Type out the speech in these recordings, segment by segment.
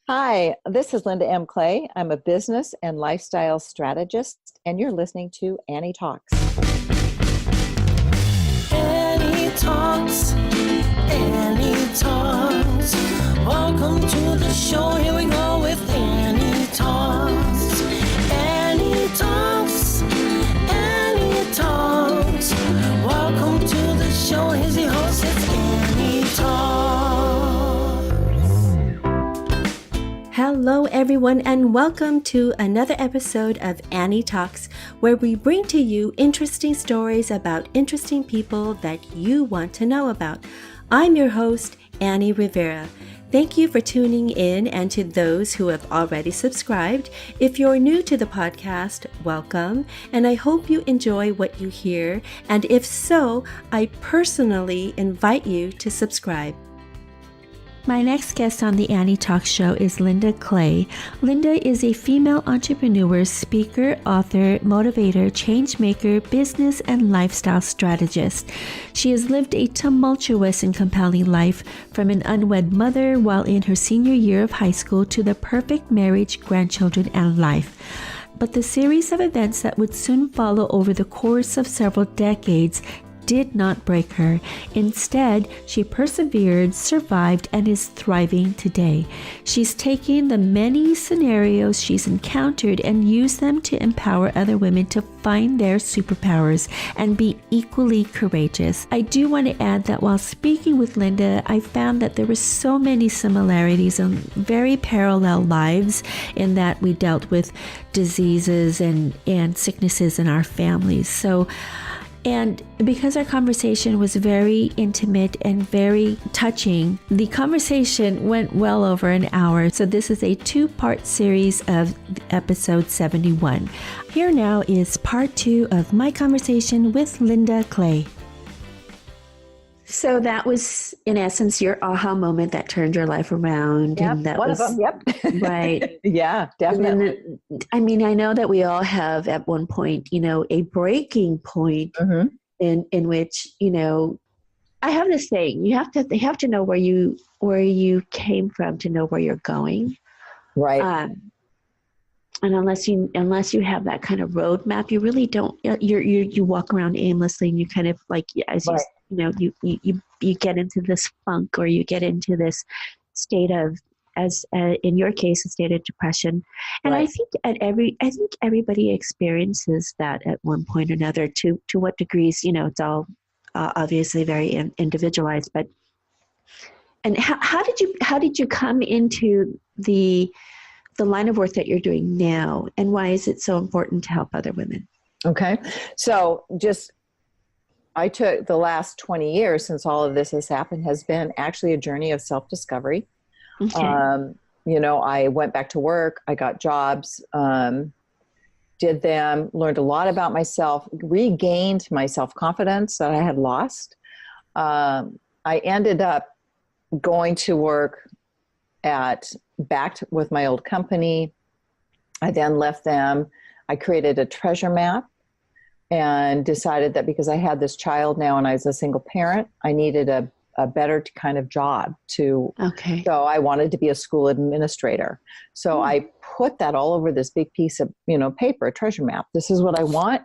Hi, this is Linda M. Clay. I'm a business and lifestyle strategist, and you're listening to Annie Talks. Annie Talks, Annie Talks. Welcome to the show. Here we go with Annie Talks. Annie Talks, Annie Talks. Welcome to the show. Here's your host, it's Annie Talks. Hello, everyone, and welcome to another episode of Annie Talks, where we bring to you interesting stories about interesting people that you want to know about. I'm your host, Annie Rivera. Thank you for tuning in, and to those who have already subscribed. If you're new to the podcast, welcome, and I hope you enjoy what you hear. And if so, I personally invite you to subscribe. My next guest on the Annie Talks show is Linda Clay. Linda is a female entrepreneur, speaker, author, motivator, change maker, business and lifestyle strategist. She has lived a tumultuous and compelling life, from an unwed mother while in her senior year of high school to the perfect marriage, grandchildren, and life. But the series of events that would soon follow over the course of several decades did not break her. Instead, she persevered, survived, and is thriving today. She's taken the many scenarios she's encountered and used them to empower other women to find their superpowers and be equally courageous. I do want to add that while speaking with Linda, I found that there were so many similarities and very parallel lives, in that we dealt with diseases and sicknesses in our families. And because our conversation was very intimate and very touching, the conversation went well over an hour. So this is a two-part series of episode 71. Here now is part 2 of my conversation with Linda Clay. So that was, in essence, your aha moment that turned your life around. Yep, and that one was, of them, yep. Right. Yeah, definitely. Then, I know that we all have at one point, a breaking point in which, I have this saying, they have to know where you came from to know where you're going. Right. And unless you have that kind of roadmap, you really don't. You walk around aimlessly, and you kind of like, as right. you get into this funk, or you get into this state of, as in your case, a state of depression. And Right. I think everybody experiences that at one point or another. To what degrees, it's all obviously very individualized. But and how did you come into the line of work that you're doing now, and why is it so important to help other women? Okay. So I took the last 20 years since all of this has happened has been actually a journey of self-discovery. Okay. I went back to work, I got jobs, did them, learned a lot about myself, regained my self-confidence that I had lost. I ended up going to work back with my old company. I then left them. I created a treasure map and decided that because I had this child now and I was a single parent, I needed a better kind of job so I wanted to be a school administrator. So I put that all over this big piece of, paper, a treasure map. This is what I want.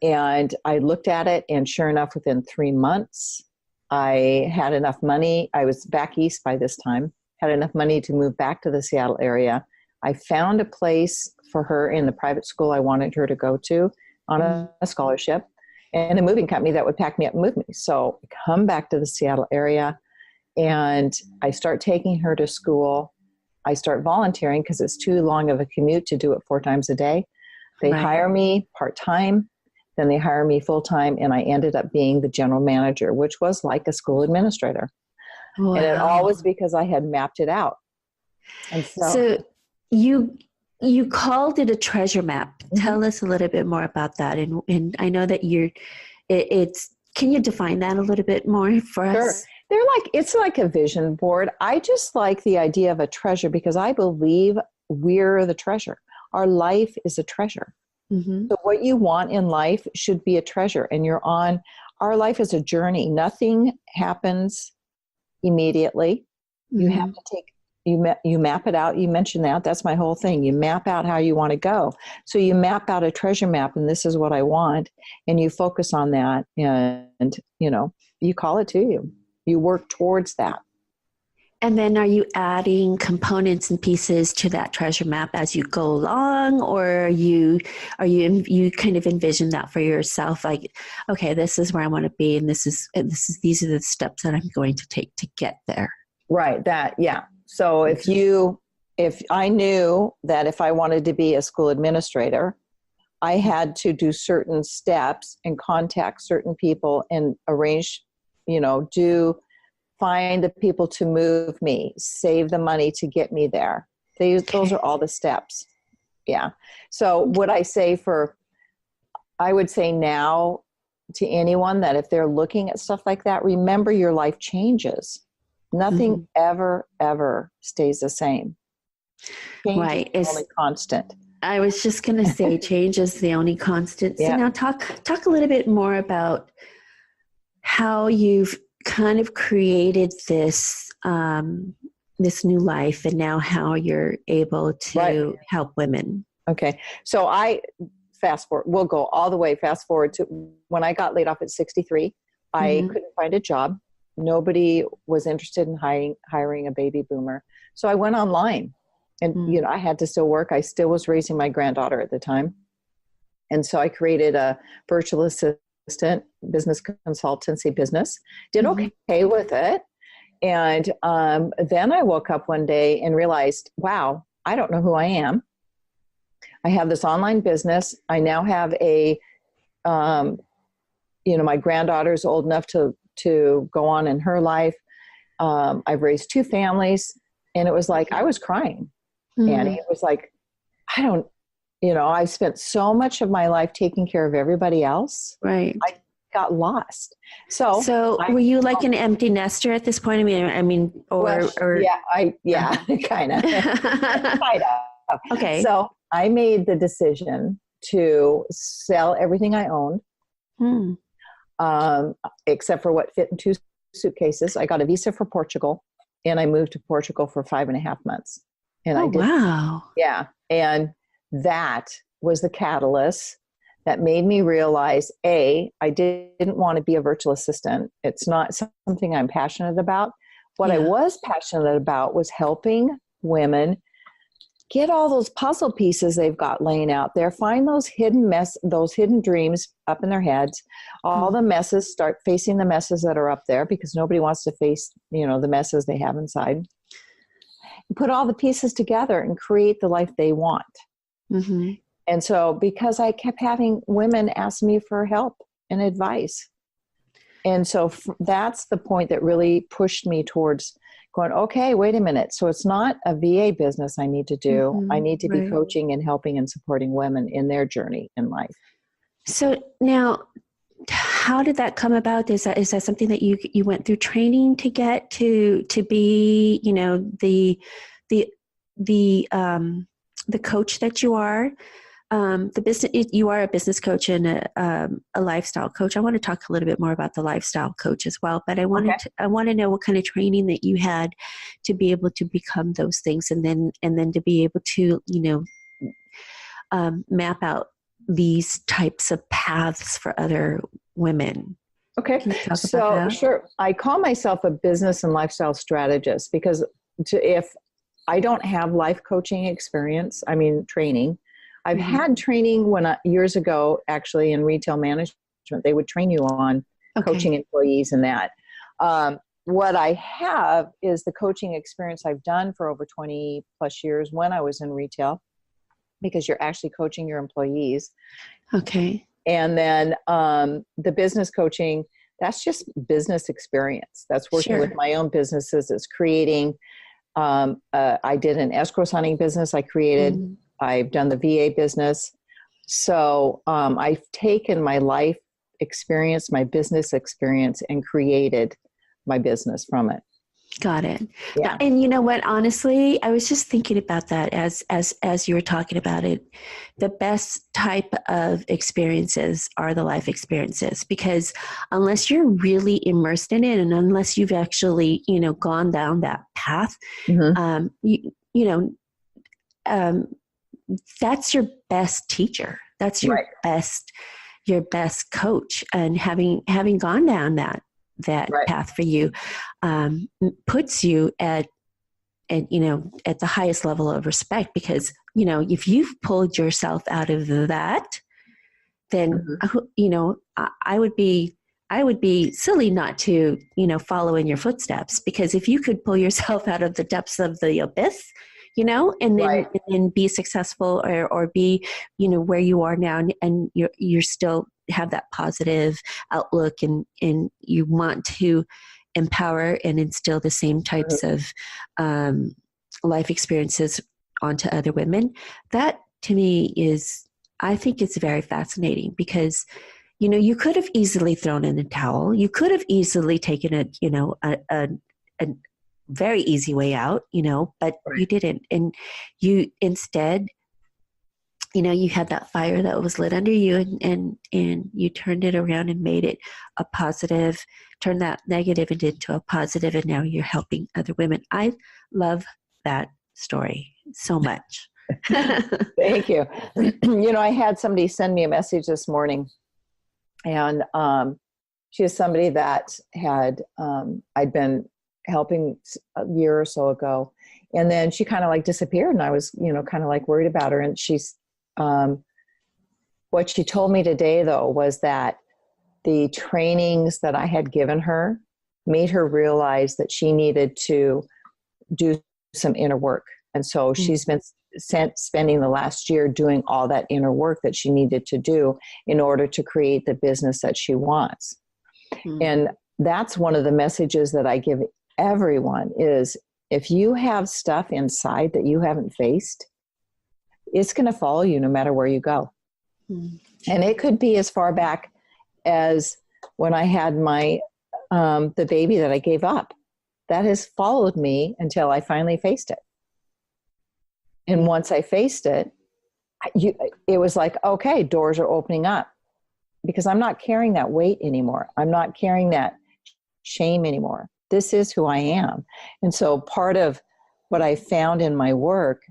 And I looked at it, and sure enough, within 3 months, I had enough money. I was back east by this time, had enough money to move back to the Seattle area. I found a place for her in the private school I wanted her to go to on a scholarship, and a moving company that would pack me up and move me. So I come back to the Seattle area, and I start taking her to school. I start volunteering because it's too long of a commute to do it 4 times a day. They hire me part-time, then they hire me full-time, and I ended up being the general manager, which was like a school administrator. Wow. And it all was because I had mapped it out. And so you called it a treasure map. Mm-hmm. Tell us a little bit more about that. And I know that can you define that a little bit more for us? It's like a vision board. I just like the idea of a treasure because I believe we're the treasure. Our life is a treasure. Mm-hmm. So what you want in life should be a treasure, and our life is a journey. Nothing happens immediately. Mm-hmm. You have to take you map it out. You mentioned that. That's my whole thing. You map out how you want to go. So you map out a treasure map, and this is what I want, and you focus on that, and you call it to you. You work towards that. And then are you adding components and pieces to that treasure map as you go along, or are you kind of envision that for yourself, like, okay, this is where I want to be, and these are the steps that I'm going to take to get there. Right. That, yeah. So if I knew that if I wanted to be a school administrator, I had to do certain steps and contact certain people and arrange, find the people to move me, save the money to get me there. Those are all the steps. Yeah. So I would say now to anyone that if they're looking at stuff like that, remember your life changes. Nothing ever stays the same. Change right. is the only constant. I was just going to say change is the only constant. So now talk a little bit more about how you've kind of created this this new life, and now how you're able to help women. Okay. So we'll go all the way fast forward to when I got laid off at 63. I couldn't find a job. Nobody was interested in hiring a baby boomer. So I went online, and I had to still work. I still was raising my granddaughter at the time. And so I created a virtual assistant business consultancy business, did okay with it. And then I woke up one day and realized, wow, I don't know who I am. I have this online business. I now have my granddaughter's old enough to go on in her life. I've raised 2 families, and it was like, I was crying. And it was like, I spent so much of my life taking care of everybody else. Right. I got lost. So were you like an empty nester at this point? Kind of. Okay. So I made the decision to sell everything I owned, except for what fit in 2 suitcases. I got a visa for Portugal, and I moved to Portugal for 5.5 months. And wow. Yeah. And that was the catalyst that made me realize, I didn't want to be a virtual assistant. It's not something I'm passionate about. What I was passionate about was helping women get all those puzzle pieces they've got laying out there, find those hidden dreams up in their heads, all the messes, start facing the messes that are up there, because nobody wants to face, the messes they have inside. Put all the pieces together and create the life they want. And so because I kept having women ask me for help and advice. And so that's the point that really pushed me towards going, okay, wait a minute. So it's not a VA business I need to do. I need to be coaching and helping and supporting women in their journey in life. So now, how did that come about? Is that something that you went through training to get to be, the coach that you are? You are a business coach and a lifestyle coach. I want to talk a little bit more about the lifestyle coach as well, but I want to know what kind of training that you had to be able to become those things, and then to be able to, map out these types of paths for other women. Okay. So sure. I call myself a business and lifestyle strategist because if I don't have life coaching experience, training, I've had training years ago, actually in retail management, they would train you on coaching employees and that. What I have is the coaching experience I've done for over 20 plus years when I was in retail, because you're actually coaching your employees. Okay. And then the business coaching, that's just business experience. That's working with my own businesses. It's creating, I did an escrow signing business I created. I've done the VA business. So I've taken my life experience, my business experience, and created my business from it. Got it. Yeah. And you know what? Honestly, I was just thinking about that as you were talking about it. The best type of experiences are the life experiences, because unless you're really immersed in it, and unless you've actually, gone down that path, Mm-hmm. that's your best teacher. That's Right. your best coach. And having gone down that Right. path for you, puts you at the highest level of respect, because, if you've pulled yourself out of that, then, Mm-hmm. I would be silly not to, follow in your footsteps, because if you could pull yourself out of the depths of the abyss, and Right. then be successful, or be, where you are now, and you're still have that positive outlook, and you want to empower and instill the same types Mm-hmm. of life experiences onto other women. That to me I think it's very fascinating, because you could have easily thrown in the towel. You could have easily taken a very easy way out, but Right. you didn't. And you instead, you had that fire that was lit under you, and you turned it around and made it a positive, turned that negative into a positive, and now you're helping other women. I love that story so much. Thank you. I had somebody send me a message this morning, and she is somebody that had I'd been helping a year or so ago, and then she kind of like disappeared, and I was kind of like worried about her. And she's what she told me today, though, was that the trainings that I had given her made her realize that she needed to do some inner work. And so she's been spending the last year doing all that inner work that she needed to do in order to create the business that she wants. And that's one of the messages that I give everyone is, if you have stuff inside that you haven't faced, it's going to follow you no matter where you go. And it could be as far back as when I had my the baby that I gave up. That has followed me until I finally faced it. And once I faced it, it was like, okay, doors are opening up, because I'm not carrying that weight anymore. I'm not carrying that shame anymore. This is who I am. And so part of what I found in my work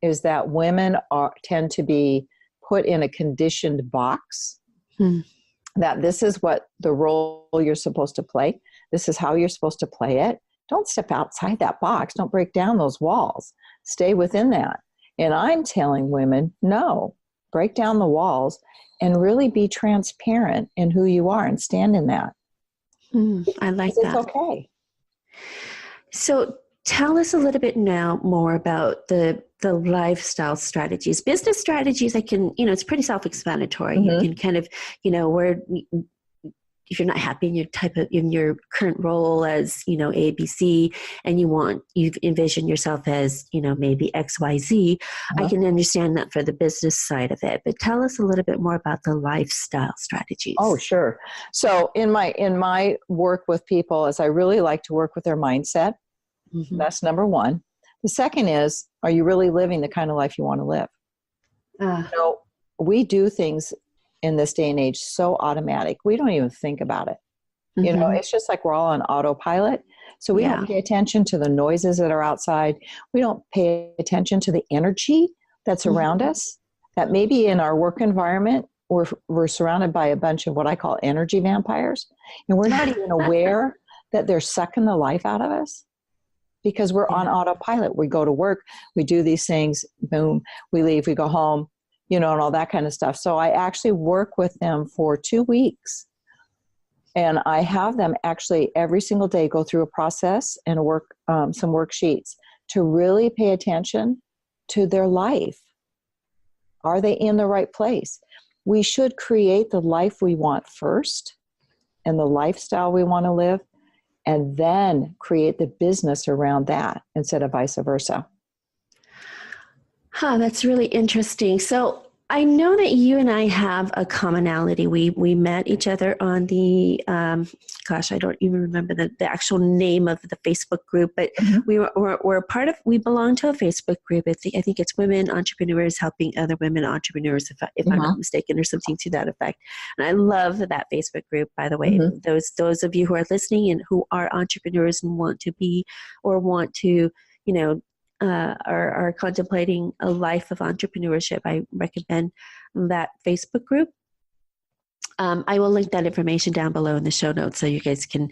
is that women tend to be put in a conditioned box, that this is what the role you're supposed to play. This is how you're supposed to play it. Don't step outside that box. Don't break down those walls. Stay within that. And I'm telling women, no, break down the walls and really be transparent in who you are and stand in that. I like that. that. It's okay. So tell us a little bit now more about the lifestyle strategies. Business strategies, I can, it's pretty self-explanatory. You can kind of, where if you're not happy in your current role as, A, B, C, and you envision yourself as, maybe X, Y, Z, I can understand that for the business side of it. But tell us a little bit more about the lifestyle strategies. Oh, sure. So in my work with people, is I really like to work with their mindset. That's number one. The second is, are you really living the kind of life you want to live? We do things in this day and age so automatic. We don't even think about it. It's just like we're all on autopilot. So we don't pay attention to the noises that are outside. We don't pay attention to the energy that's around us. That maybe in our work environment, we're surrounded by a bunch of what I call energy vampires. And we're not even aware that they're sucking the life out of us, because we're on autopilot. We go to work, we do these things, boom, we leave, we go home, and all that kind of stuff. So I actually work with them for 2 weeks. And I have them actually every single day go through a process and some worksheets to really pay attention to their life. Are they in the right place? We should create the life we want first and the lifestyle we want to live, and then create the business around that instead of vice versa. That's really interesting. So I know that you and I have a commonality. We met each other on the, I don't even remember the actual name of the Facebook group, but we're a part of, we belong to a Facebook group. I think it's Women Entrepreneurs Helping Other Women Entrepreneurs, if I'm not mistaken, or something to that effect. And I love that Facebook group, by the way. Those of you who are listening and who are entrepreneurs and want to be, or want to, are contemplating a life of entrepreneurship, I recommend that Facebook group. I will link that information down below in the show notes so you guys can,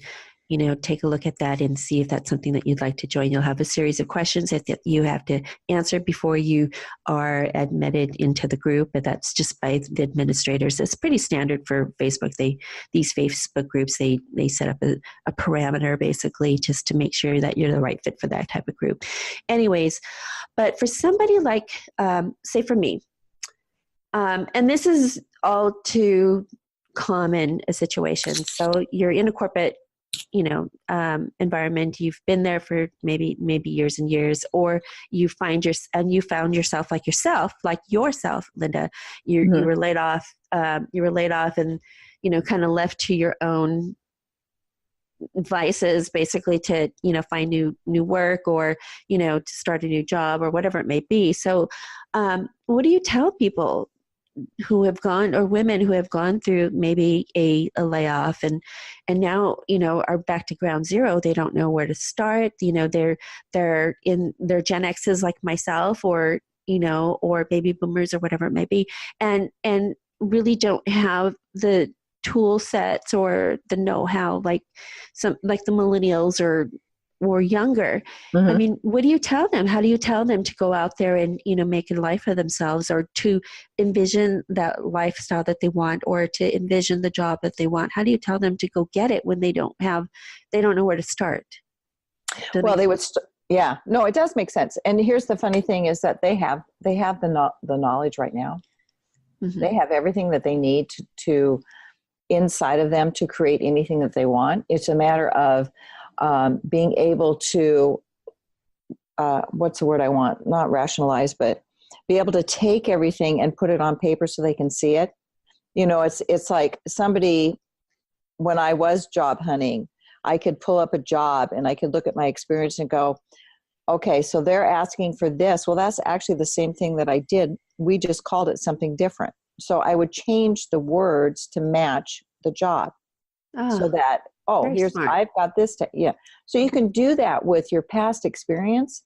take a look at that and see if that's something that you'd like to join. You'll have a series of questions that you have to answer before you are admitted into the group, but that's just by the administrators. It's pretty standard for Facebook. These Facebook groups, they set up a parameter basically just to make sure that you're the right fit for that type of group. Anyways, but for somebody like, say for me, and this is all too common a situation. So you're in a corporate environment. You've been there for maybe years and years, or you found yourself, Linda. You were laid off. And kind of left to your own vices, basically, to find new work, or to start a new job, or whatever it may be. So, what do you tell people who have gone, or women who have gone through maybe a layoff and now, are back to ground zero? They don't know where to start. They're in their Gen Xs like myself, or baby boomers, or whatever it may be. And really don't have the tool sets or the know-how like the millennials or younger. I mean, what do you tell them? How do you tell them to go out there and, make a life for themselves, or to envision that lifestyle that they want, or to envision the job that they want? How do you tell them to go get it when they don't know where to start? Well, they would, no, it does make sense. And here's the funny thing is that they have the knowledge right now. They have everything that they need to inside of them to create anything that they want. It's a matter of being able to, what's the word I want? Not rationalize, but be able to take everything and put it on paper so they can see it. It's like somebody, when I was job hunting, I could pull up a job and I could look at my experience and go, okay, so they're asking for this. Well, that's actually the same thing that I did. We just called it something different. So I would change the words to match the job so that, smart. I've got this. So you can do that with your past experience.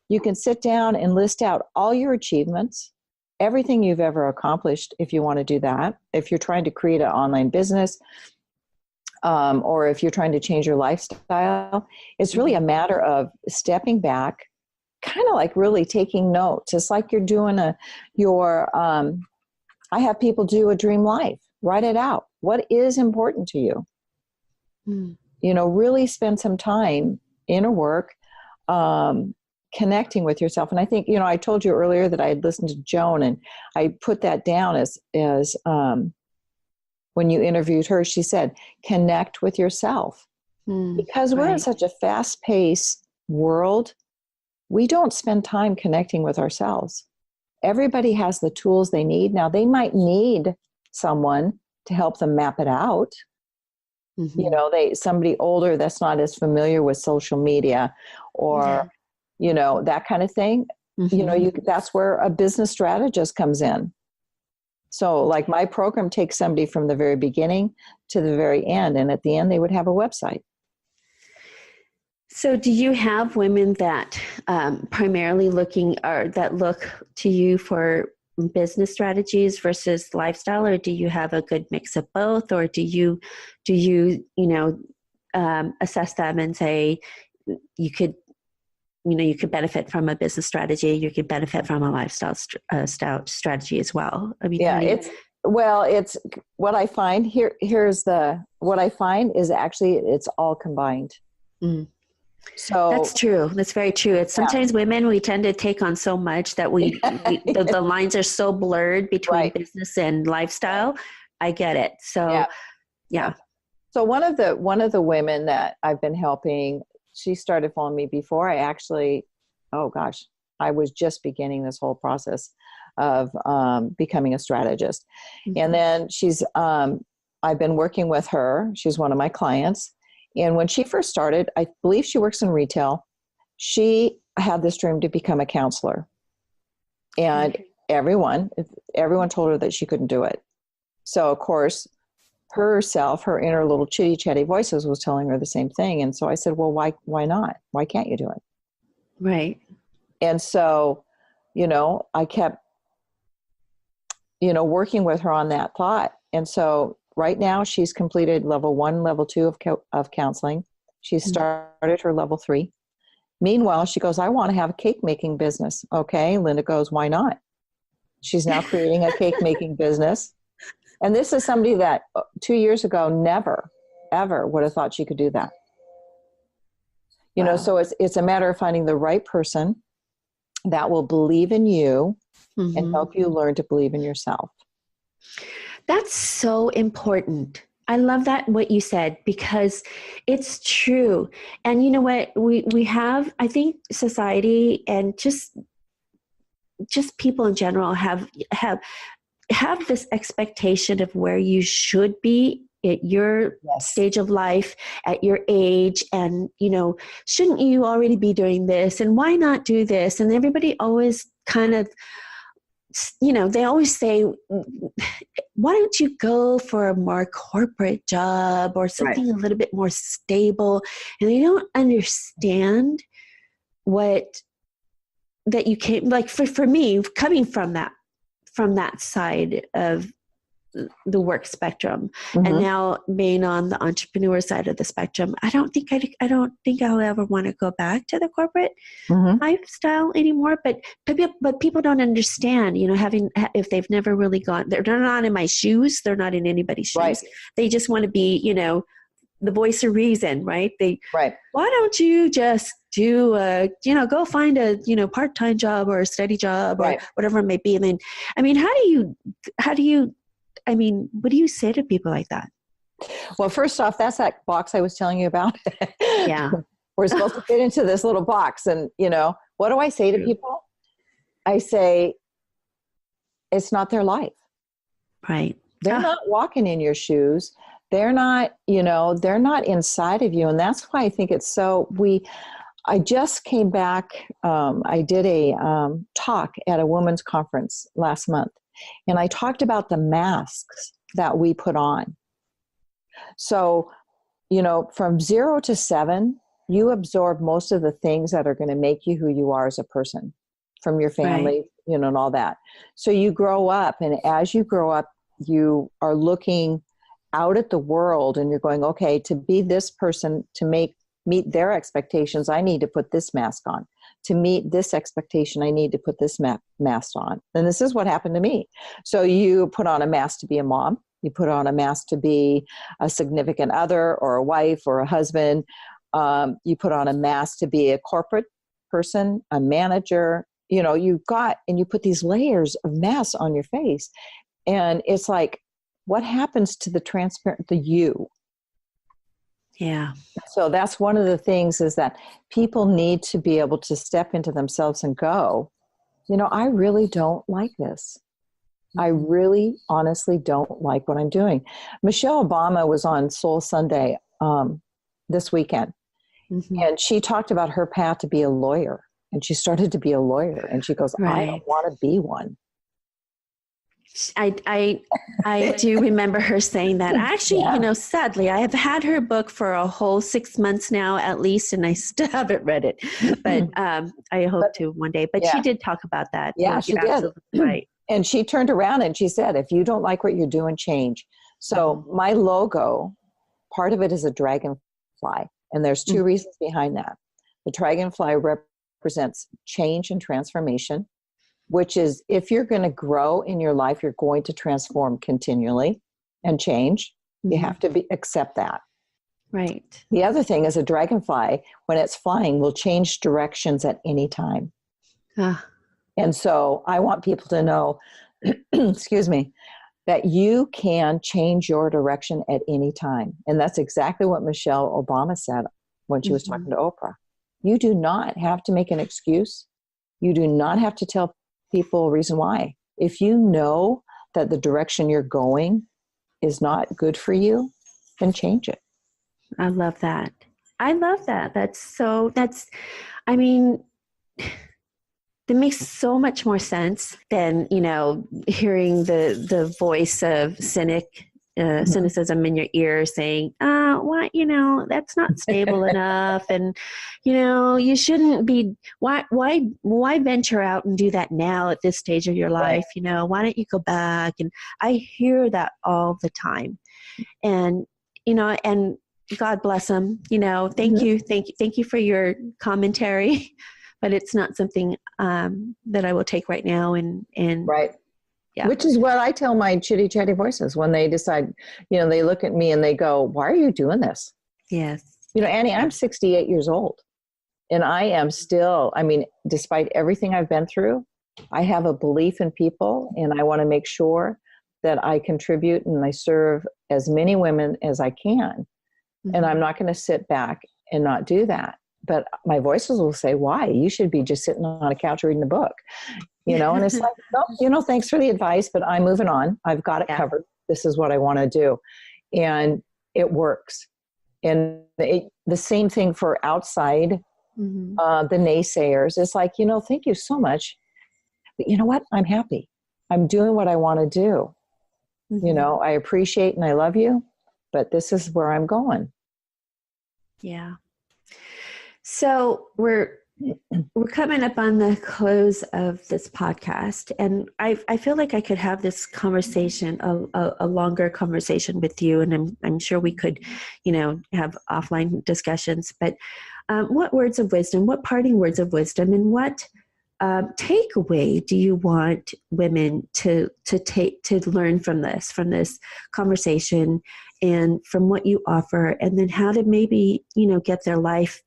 You can sit down and list out all your achievements, everything you've ever accomplished, if you want to do that. If you're trying to create an online business, or if you're trying to change your lifestyle, it's really a matter of stepping back, kind of like really taking notes. It's like you're doing I have people do a dream life. Write it out. What is important to you? Really spend some time inner work, connecting with yourself. And I think, I told you earlier that I had listened to Joan, and I put that down as when you interviewed her, she said, connect with yourself. Because we're in such a fast-paced world, we don't spend time connecting with ourselves. Everybody has the tools they need. Now, they might need someone to help them map it out. Somebody older that's not as familiar with social media or, that kind of thing. That's where a business strategist comes in. So like my program takes somebody from the very beginning to the very end. And at the end, they would have a website. So do you have women that primarily look to you for business strategies versus lifestyle, or do you have a good mix of both, or do you assess them and say you could benefit from a business strategy, you could benefit from a lifestyle strategy as well? I mean, it's what I find what I find is actually it's all combined. So that's true. That's very true. It's sometimes women, we tend to take on so much that the lines are so blurred between business and lifestyle. I get it. So, yeah. So one of the women that I've been helping, she started following me before I actually, I was just beginning this whole process. becoming a strategist. Mm-hmm. And then I've been working with her. She's one of my clients. And when she first started, I believe she works in retail. She had this dream to become a counselor. And Okay. everyone told her that she couldn't do it. So, of course, her inner little chitty chatty voices was telling her the same thing. And so I said, well, why not? Why can't you do it? Right. And so, I kept, working with her on that thought. And so right now she's completed level 1, level 2 of counseling. She started her level 3. Meanwhile, she goes, I want to have a cake making business. Okay. Linda goes, why not? She's now creating a cake making business. And this is somebody that 2 years ago never, ever would have thought she could do that. Wow. So it's a matter of finding the right person that will believe in you and help you learn to believe in yourself. That's so important. I love that what you said, because it's true. And you know what, we have, I think society and just people in general have this expectation of where you should be at your stage of life, at your age, and shouldn't you already be doing this, and why not do this? And everybody always kind of, they always say, why don't you go for a more corporate job or something a little bit more stable? And they don't understand that you came, like for me, coming from that side of the work spectrum, and now being on the entrepreneur side of the spectrum, I don't think I'll ever want to go back to the corporate lifestyle anymore. But people don't understand, if they've never really gone, they're not in my shoes. They're not in anybody's shoes. Right. They just want to be, the voice of reason, right? Why don't you just do go find a, part-time job or a steady job or whatever it may be. And then, how do you, what do you say to people like that? Well, first off, that's that box I was telling you about. Yeah. We're supposed to fit into this little box. And, what do I say to people? I say, it's not their life. Right. They're not walking in your shoes. They're not, they're not inside of you. And that's why I think it's so, I just came back. I did a talk at a women's conference last month, and I talked about the masks that we put on. So, from 0 to 7, you absorb most of the things that are going to make you who you are as a person from your family, and all that. So you grow up, and as you grow up, you are looking out at the world and you're going, okay, to be this person, to meet their expectations, I need to put this mask on. To meet this expectation, I need to put this mask on. And this is what happened to me. So you put on a mask to be a mom. You put on a mask to be a significant other or a wife or a husband. You put on a mask to be a corporate person, a manager. You put these layers of masks on your face. And it's like, what happens to the you? Yeah. So that's one of the things, is that people need to be able to step into themselves and go, I really don't like this. I really honestly don't like what I'm doing. Michelle Obama was on Soul Sunday this weekend, and she talked about her path to be a lawyer, and she started to be a lawyer, and she goes, I don't want to be one. I do remember her saying that. Actually, sadly, I have had her book for a whole 6 months now, at least, and I still haven't read it. But I hope to one day. But she did talk about that. Yeah, she did. Right. And she turned around and she said, if you don't like what you're doing, change. So my logo, part of it is a dragonfly. And there's 2 reasons behind that. The dragonfly represents change and transformation, which is, if you're going to grow in your life, you're going to transform continually and change. You have to accept that. Right. The other thing is, a dragonfly, when it's flying, will change directions at any time. And so I want people to know, excuse me, that you can change your direction at any time. And that's exactly what Michelle Obama said when she was talking to Oprah. You do not have to make an excuse. You do not have to tell people a reason why. If you know that the direction you're going is not good for you, then change it. I love that. I love that. I mean, that makes so much more sense than, hearing the voice of cynicism in your ear saying, what, that's not stable enough. And, you shouldn't be, why venture out and do that now at this stage of your life? Why don't you go back? And I hear that all the time. And, and God bless them, thank you for your commentary, but it's not something, that I will take right now. And right. Yeah. Which is what I tell my chitty chatty voices when they decide, they look at me and they go, why are you doing this? Yes. Annie, I'm 68 years old and I am still, despite everything I've been through, I have a belief in people and I want to make sure that I contribute and I serve as many women as I can. Mm-hmm. And I'm not going to sit back and not do that. But my voices will say, why? You should be just sitting on a couch reading a book. And it's like, no, thanks for the advice, but I'm moving on. I've got it covered. This is what I want to do. And it works. And the same thing for outside, the naysayers. It's like, thank you so much. But you know what? I'm happy. I'm doing what I want to do. Mm-hmm. I appreciate and I love you, but this is where I'm going. Yeah. So we're coming up on the close of this podcast, and I feel like I could have this conversation, a longer conversation with you, and I'm sure we could, have offline discussions. But what words of wisdom, what parting words of wisdom, and what takeaway do you want women to learn from this conversation, and from what you offer, and then how to maybe get their life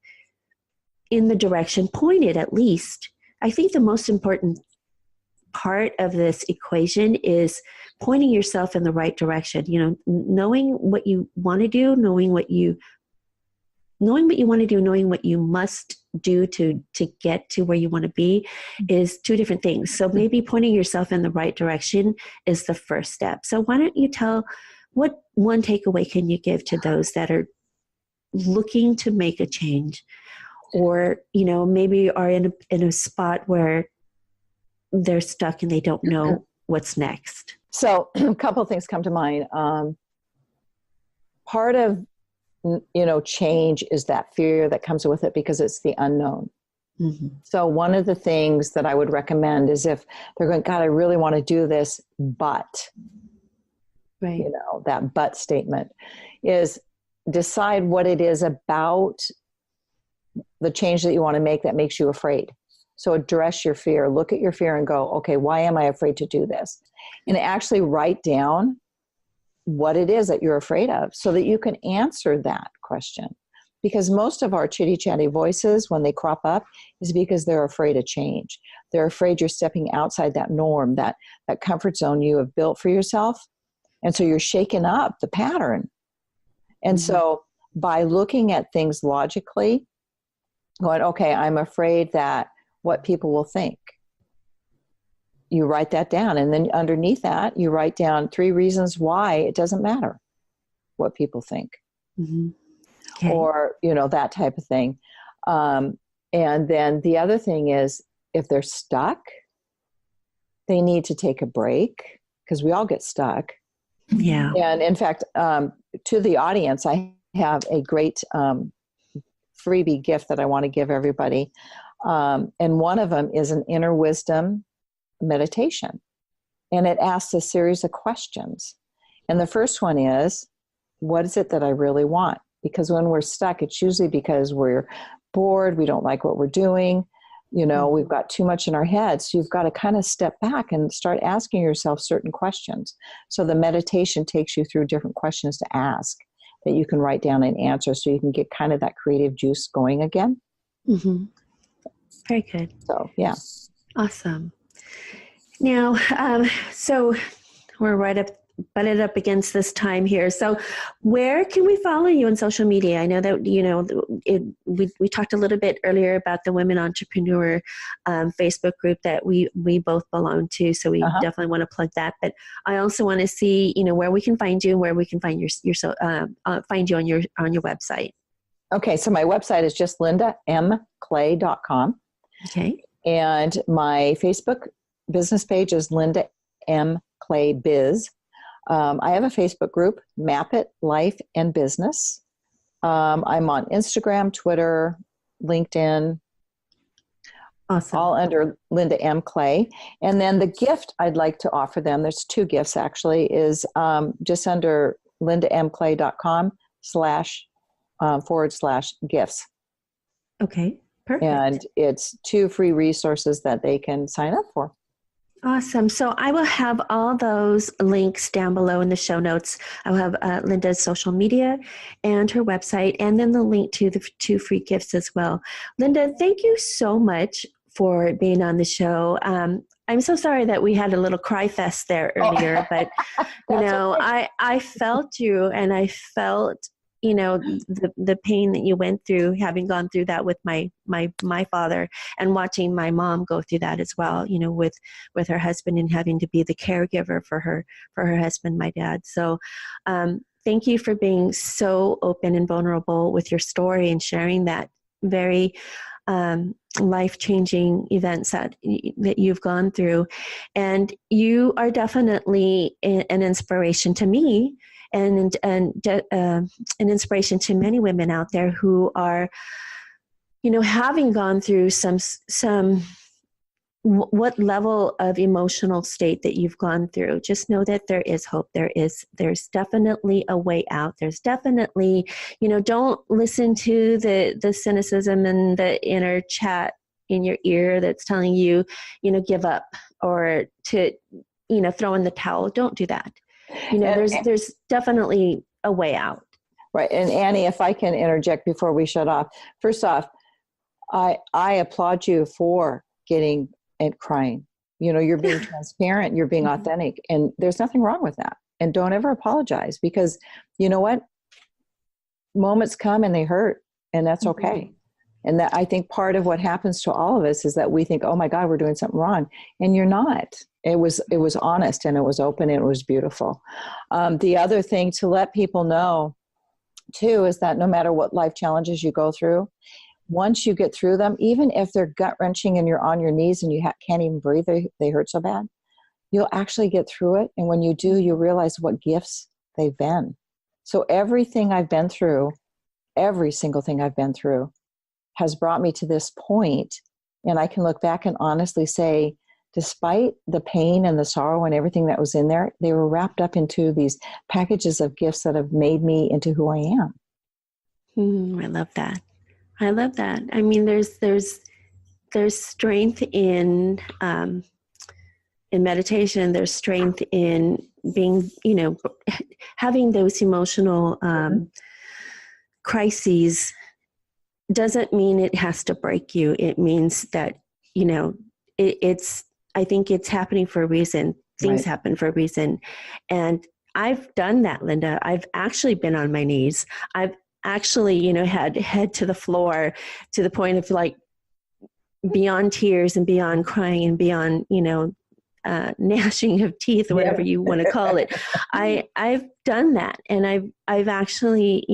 in the direction pointed, at least. I think the most important part of this equation is pointing yourself in the right direction, knowing what you want to do, knowing what you want to do, knowing what you must do to get to where you want to be is two different things. So maybe pointing yourself in the right direction is the first step. So why don't you tell, what one takeaway can you give to those that are looking to make a change, or, maybe are in a spot where they're stuck and they don't know what's next? So a couple of things come to mind. Part of, change is that fear that comes with it because it's the unknown. Mm-hmm. So one of the things that I would recommend is if they're going, God, I really want to do this, but, right. That but statement is decide what it is about the change that you want to make that makes you afraid. So address your fear, look at your fear and go, okay, why am I afraid to do this? And actually write down what it is that you're afraid of so that you can answer that question. Because most of our chitty chatty voices, when they crop up, is because they're afraid of change. They're afraid you're stepping outside that norm, that comfort zone you have built for yourself. And so you're shaking up the pattern. And so by looking at things logically, going, okay, I'm afraid that what people will think. You write that down. And then underneath that, you write down 3 reasons why it doesn't matter what people think. Mm-hmm. Okay. Or, that type of thing. And then the other thing is, if they're stuck, they need to take a break, because we all get stuck. Yeah. And in fact, to the audience, I have a great freebie gift that I want to give everybody. And one of them is an inner wisdom meditation. And it asks a series of questions. And the first one is, what is it that I really want? Because when we're stuck, it's usually because we're bored, we don't like what we're doing, we've got too much in our heads. So you've got to kind of step back and start asking yourself certain questions. So the meditation takes you through different questions to ask that you can write down and answer, so you can get kind of that creative juice going again. Mm-hmm. Very good. So, yeah. Awesome. Now, so we're right butted up against this time here. So where can we follow you on social media? I know that, we talked a little bit earlier about the Women Entrepreneur Facebook group that we both belong to. So we definitely want to plug that. But I also want to see, where we can find you and where we can find find you on your website. Okay. So my website is just lindamclay.com. Okay. And my Facebook business page is Linda M. Clay Biz. I have a Facebook group, Map It Life and Business. I'm on Instagram, Twitter, LinkedIn, all under Linda M. Clay. And then the gift I'd like to offer them, there's 2 gifts actually, is just under lindamclay.com//gifts. Okay, perfect. And it's 2 free resources that they can sign up for. Awesome. So I will have all those links down below in the show notes. I will have Linda's social media and her website, and then the link to the 2 free gifts as well. Linda, thank you so much for being on the show. I'm so sorry that we had a little cry fest there earlier, but okay. I felt you, and I felt the pain that you went through, having gone through that with my father, and watching my mom go through that as well, with her husband, and having to be the caregiver for her husband, my dad. So thank you for being so open and vulnerable with your story and sharing that very life-changing events that you've gone through. And you are definitely an inspiration to me, and an inspiration to many women out there who are, having gone through what level of emotional state that you've gone through. Just know that there is hope. There's definitely a way out. There's definitely, don't listen to the cynicism and the inner chat in your ear that's telling you, give up, or to, throw in the towel. Don't do that. There's definitely a way out. Right. And Annie, if I can interject before we shut off. First off, I applaud you for getting and crying. You're being transparent, you're being authentic, and there's nothing wrong with that. And don't ever apologize, because you know what? Moments come and they hurt, and that's okay. And that, I think, part of what happens to all of us is that we think, oh my God, we're doing something wrong. And you're not. It was honest, and it was open, and it was beautiful. The other thing to let people know too is that no matter what life challenges you go through, once you get through them, even if they're gut-wrenching and you're on your knees and you can't even breathe, they hurt so bad, you'll actually get through it. And when you do, you realize what gifts they've been. So everything I've been through, every single thing I've been through, has brought me to this point. And I can look back and honestly say, despite the pain and the sorrow and everything that was in there, they were wrapped up into these packages of gifts that have made me into who I am. I love that. I love that. I mean, there's strength in meditation. There's strength in being, having those emotional crises. Doesn't mean it has to break you. It means that, I think it's happening for a reason. Things happen for a reason. And I've done that, Linda. I've actually been on my knees. I've actually, had head to the floor, to the point of beyond tears and beyond crying and beyond, gnashing of teeth, or whatever you want to call it. I've done that. And I've actually,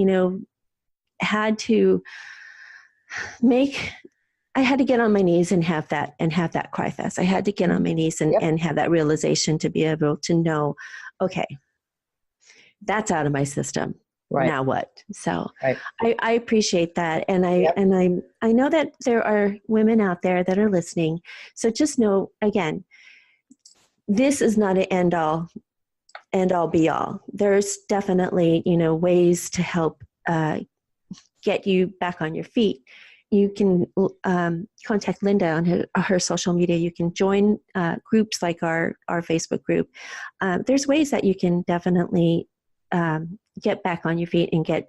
had to I had to get on my knees and have that cry fest. I had to get on my knees and have that realization to be able to know, okay, that's out of my system. Right. Now what? So I appreciate that. And I know that there are women out there that are listening. So just know, again, this is not an end all be all. There's definitely, ways to help get you back on your feet. You can contact Linda on her social media. You can join groups like our Facebook group. There's ways that you can definitely get back on your feet and get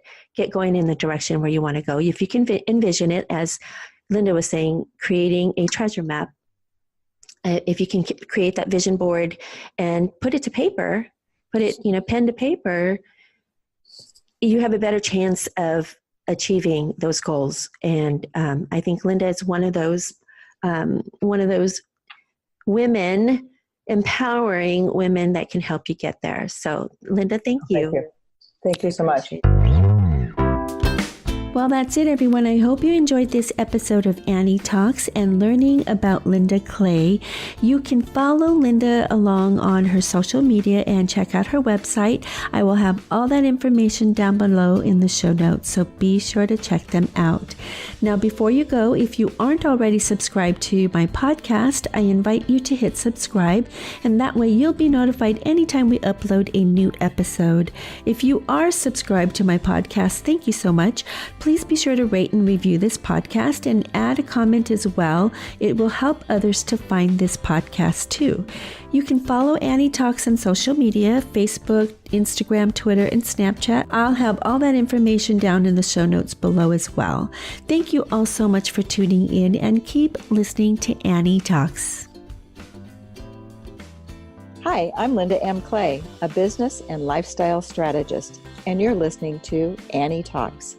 going in the direction where you want to go. If you can envision it, as Linda was saying, creating a treasure map, if you can create that vision board and put it to paper, put it, pen to paper, you have a better chance of achieving those goals. And I think Linda is one of those women, empowering women that can help you get there. So Linda, thank you. Thank you so much. Well, that's it, everyone. I hope you enjoyed this episode of Annie Talks and learning about Linda Clay. You can follow Linda along on her social media and check out her website. I will have all that information down below in the show notes, so be sure to check them out. Now, before you go, if you aren't already subscribed to my podcast, I invite you to hit subscribe, and that way you'll be notified anytime we upload a new episode. If you are subscribed to my podcast, thank you so much. Please be sure to rate and review this podcast and add a comment as well. It will help others to find this podcast too. You can follow Annie Talks on social media, Facebook, Instagram, Twitter, and Snapchat. I'll have all that information down in the show notes below as well. Thank you all so much for tuning in, and keep listening to Annie Talks. Hi, I'm Linda M. Clay, a business and lifestyle strategist, and you're listening to Annie Talks.